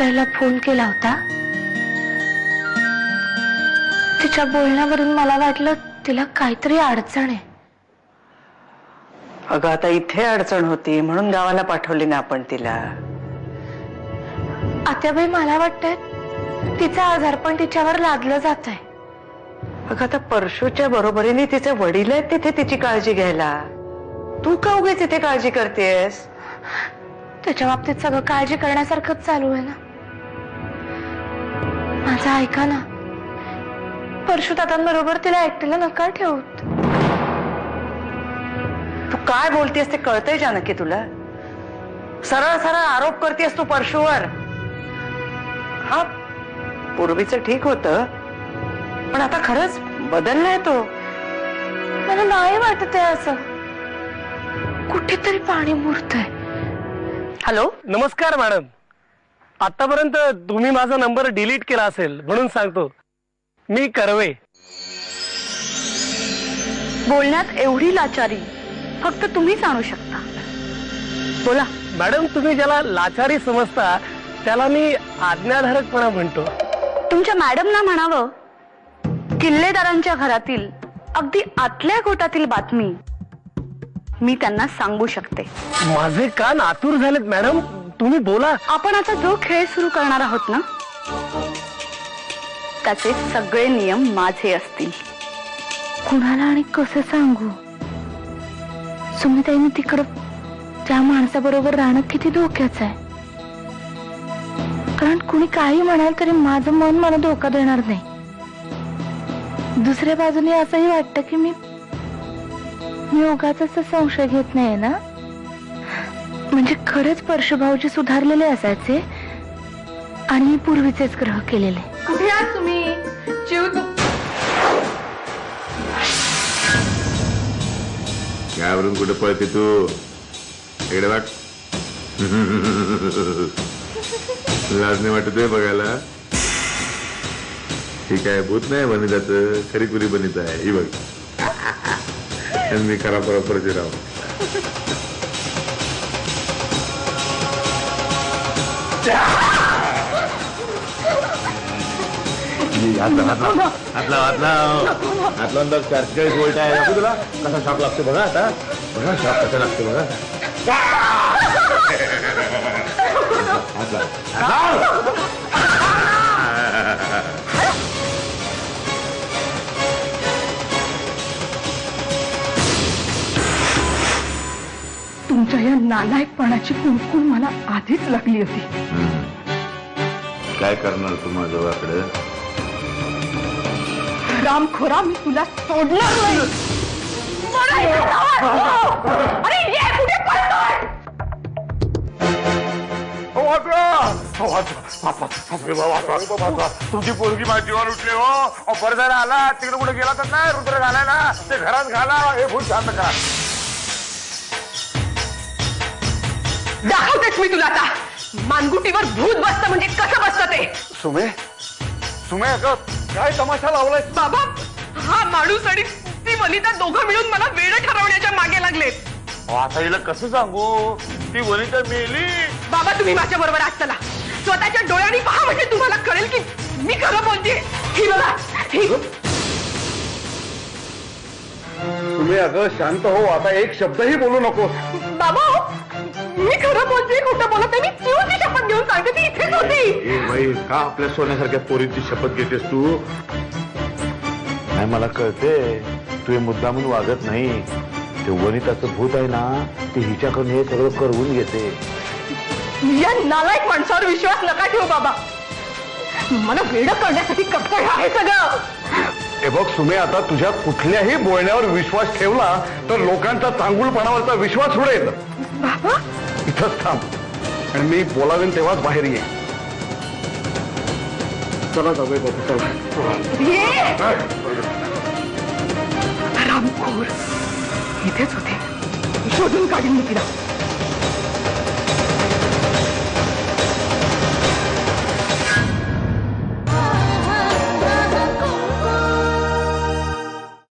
ताईला फोन केला होता. तिच्या बोलण्यावरून मला वाटलं तिला काहीतरी अडचण आहे. अगं आता इथे अडचण होती म्हणून गावाला पाठवली ना आपण तिला. आत्याबाई मला वाटतंय तिचा आजारपण तिच्यावर लादलं जात आहे. अगं आता परशूच्या बरोबरीने तिचे वडील आहेत तिथे तिची काळजी घ्यायला. तू का उगीच तिथे काळजी करतेस? त्याच्या बाबतीत सगळं काळजी करण्यासारखंच चालू आहे ना. माझं ऐका ना, परशुदादांबरोबर तिला एकटीला नका ठेवूत. तू काय बोलतेस ते कळतंय जानकी तुला? सरळ सरळ आरोप करतेस तू परशूवर. हा पूर्वीचं ठीक होतं पण आता खरंच बदललाय तो. मला नाही वाटत आहे असं. कुठेतरी पाणी मुरतंय. हॅलो, नमस्कार मॅडम. आतापर्यंत तुम्ही माझा नंबर डिलीट केला असेल म्हणून सांगतो. मी कर्वे. बोलण्यात एवढी लाचारी फक्त तुम्हीच आणू शकता. बोला. मॅडम, तुम्ही ज्याला लाचारी समजता त्याला मी आज्ञाधारकपणा म्हणतो. तुमच्या मॅडमना म्हणावं, किल्लेदारांच्या घरातील अगदी आतल्या गोटातील बातमी मी त्यांना सांगू शकते. माझे कान आतुर झालेत मॅडम, तुम्ही बोला. आपण आता जो खेळ सुरू करणार आहोत ना, त्याचे सगळे नियम माझे असतील. कुणाला आणि कसं सांगू? सुमिताईने तिकडं त्या माणसाबरोबर राहणं किती धोक्याचं आहे. कारण कुणी काही म्हणाल तरी माझं मन मला धोका देणार नाही. दुसऱ्या बाजूने असंही वाटतं की मी उगाच संशय घेत नाही ना. म्हणजे खरंच परशुभाऊजी सुधारलेले असायचे आणि मी पूर्वीचेच ग्रह केलेले. कुठे आहात तुम्ही? घाबरून कुठे पळते तू? इकडे वाट. लाज नाही वाटतोय बघायला? ठीक आहे, भूत नाही बनिताचं, खरी खुरी बनिता आहे ही बघ. आणि मी खरा परत राव. हातला 44 वोल्ट आहे. दाखवू तुला कसा शॉक लागतो बघा. आता बघा शॉक कसा लागतो बघा. तुमच्या या नालायकपणाची कुणकुण मला आधीच लागली होती. काय करणार तू माझ्याकडे? रामखोरा, मी तुला सोडणार नाही. अरे ये, कुठे पळतोय? तुमची पोरगी माझीवर उठली हो. बरं जरा आला तिकडे कुठे गेला तर नाही रुद्र घालायला. ते घरात घाला. हे भूत शांत करा. दाखवतेच मी तुला आता. मानगुटीवर भूत बसतं म्हणजे कसं बसतं ते. सुमे, सुमे अगं काय तमाशा लावलाय? बाबा, हा माणूस आणि ती वनिता दोघं मिळून मला वेळ ठरवण्याच्या मागे लागलेत. आता हिला कसं सांगू? ती वनिता मेली. बाबा, तुम्ही माझ्या बरोबर आज चला. स्वतःच्या डोळ्यांनी पहा, म्हणजे तुम्हाला कळेल की मी खरं बोलते. ही बघा, ही. तुम्ही अगं शांत हो. आता एक शब्दही बोलू नको. बाबा, मी खरं बोलते, खोटं बोलत नाही. मी जीवची शपथ घेऊन सांगते, ती इथेच होती. बाई, का आपल्या सोन्यासारख्या पोरीची शपथ घेतेस तू? नाही, मला कळते तू हे मुद्दामून वागत नाही. ते वनिताचं भूत आहे ना, ते हिच्याकडून हे सगळं करवून घेते. या नालायक माणसावर विश्वास नका ठेवू बाबा. मला वेडं करण्यासाठी करतोय आहे सगळं. हे बघ सुमे, आता तुझ्या कुठल्याही बोलण्यावर विश्वास ठेवला तर लोकांचा चांगुलपणावरचा विश्वास उडेल. बाबा, इथंच थांब आणि मी बोलावेन तेव्हाच बाहेर ये. चला जाऊया बाबू, चला. ये. रामखोर इथेच होते. शोधून काढीन मी तिला.